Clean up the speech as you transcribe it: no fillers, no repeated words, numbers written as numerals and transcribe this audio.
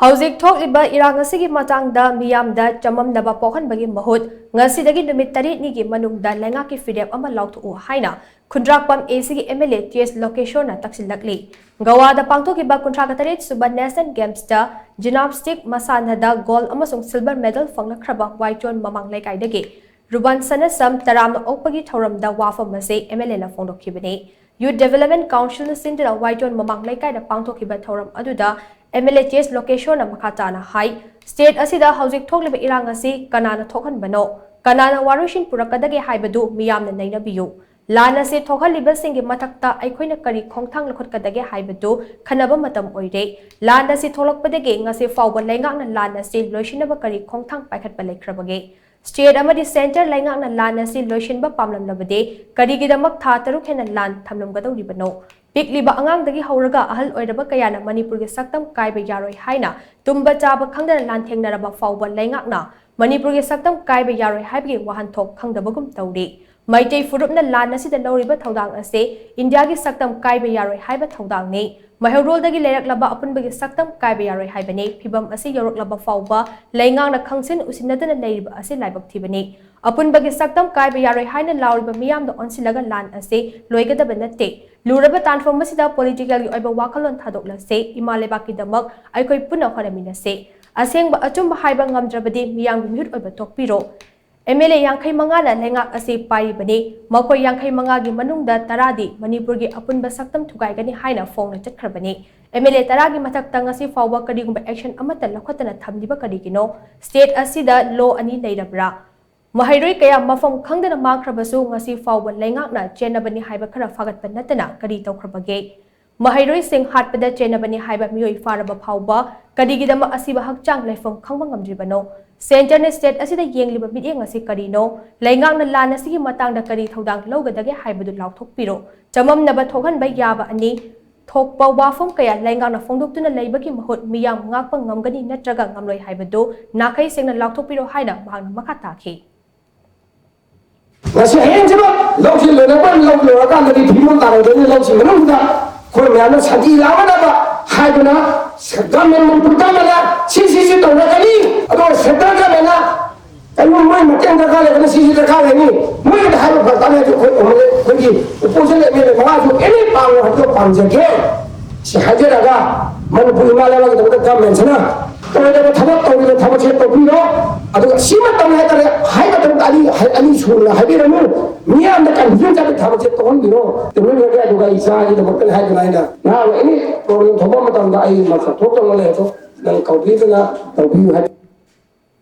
Houjik thokliba irang asigi matang da meeyam da chamamnaba pok-hanbagi mahut ngasidagi numit 3 ni gi manung da leingak ki phirep ama laothok-u haina Khundrakpam AC MLA Th Lokeshwar na takshillakli Goa da pangthokiba 38 suba National Games da gymnastics masana da gold amasung silver medal fanglakhraba waichon mamang laikai dagi ruban sanasam taramna okpagi thoram da wafam ase MLA la phongdokhibani Youth Development Council na sindra waichon mamang laikai da pangthokiba thoram aduda MLA Th Lokeshwar na makatana hai state asida Houjik thokliba irang asi kanana thokhanbano kanana warushin purakadagi haibadu miyamna nainabiyu lana se thokhalliba singi mathakta aikhoina kari khongthang lakhotkadagi haibadu khanaba matam oire lana se tholakpadagi ngase fawba leingak na lana se loishinaba kari khongthang paikhatpa lekhrabage state amadi center leingak na lana se loishinba pamlamlabade karigidamak tha taruk hena lan thamlamgadawribano Pikliba angang dagi hauraga ahal oiraba kayana Manipuri saktam kaiba yaroi haina tumba chaba khangdana lan thengnaraba fawba leingak na Manipuri saktam kaiba yaroi haibgi wahanthok khangdabagum tawri Maitei furupna lan asida lawriba thodang ase India gi saktam kaiba yaroi haiba thodang ni Mahurol dagi leiraklaba apunbagi saktam kaiba yaroi haibani phibam ase yoroklaba fawba leingak na khangsin usinadana leiriba ase laibak thibani Apunbagi saktam kaiba yaroi haina lawriba miyam da onsilaga lan ase loigadaba natte Luraba tanfom masida political gi oiba wakalon thadokla se imalebaki damak aikoi puna horamina se asengba achumba haiba ngamdrabadi miyang mihut oiba tokpiro MLA yangkai manga na leingak ase pai bani makoi yangkai manga gi manungda taradi Manipur gi apunba saktam thugai gani haina phone chatkrabani MLA taragi mathakta ngasi fawba kadigumba action amata lakhotana thamdiba kadigino state asida law ani leirabra Mahairoi kaya mafam khangdana makrabasu ngasi fawba leingak na chenabani haiba khara fagatpa natana kari tawkhrabage Mahairoi sing hatpada chenabani haiba mioi faraba phawba kadigidama asiba hakchang laifam khangba ngamdribano Center ne state asida yengliba mideng asi karino leingak na lana sigi matang da kari thodang logadage haibadu laothokpiro chamamnaba thokhanba yaba ani thokpa wafam kaya leingak na phongdoktuna leibagi mahut miyam ngakpa ngamgani natraga ngamloi haibadu nakai sengna laothokpiro haina mahangna makhatakhi Nasi hen coba lausi lenapan laurakan dari timur tanah dari lausi menunda kau mana sadi lama apa hai benar sedang mempertam mana sisi tahu kali atau sedang mana kalau mau macam terkala kena sisi terkala ini mau kita harus bertanya tu kau pergi uposan ni mengaku ini pangu atau panjangke si hajar agak Manipuri malah lagi tempat gamen sana kalau ada tamat saya tahu ni atau siapa tahu yang ada hai betul ali suruh hai beramu ni anda kan hujung jadi tamat saya tahu ni teman yang ada juga isa itu bukan hai benaina nah ini problem thoma macam dah ai masa thotong oleh itu dan kau beli tu na tahu hai